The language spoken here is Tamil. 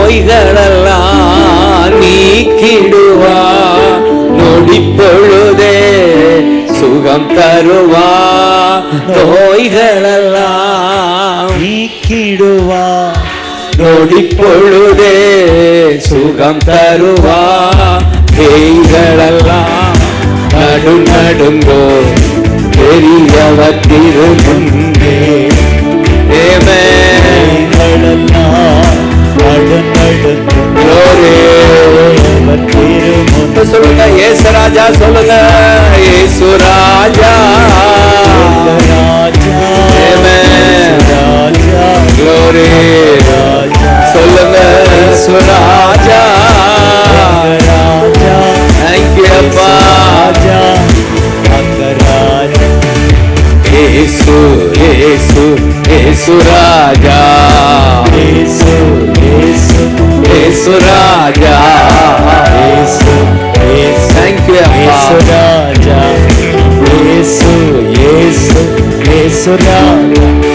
நோய்களெல்லாம் நீக்கிடுவா, நொடி பொழுதே சுகம் தருவா, நோய்களெல்லாம் நீக்கிடுவா, நொடி பொழுதே சுகம் தருவா, பேய்களெல்லாம் நடுங்கோ பெரியவர் திருமுன்பே. சொல்லுங்க ஏசுராஜா, சொல்லுங்க ஏசுராஜா, க்ளோரி, சொல்லுங்க ஏசுராஜா, தேங்க்யூ அப்பா. ஏசு ஏசு ஏசு ராஜா, ஏசு ஏசு ஏசு ராஜா, ஏசு ஏசு தேங்க்யூ ஏசு ராஜா, ஏசு ஏசு ஏசு ராஜா.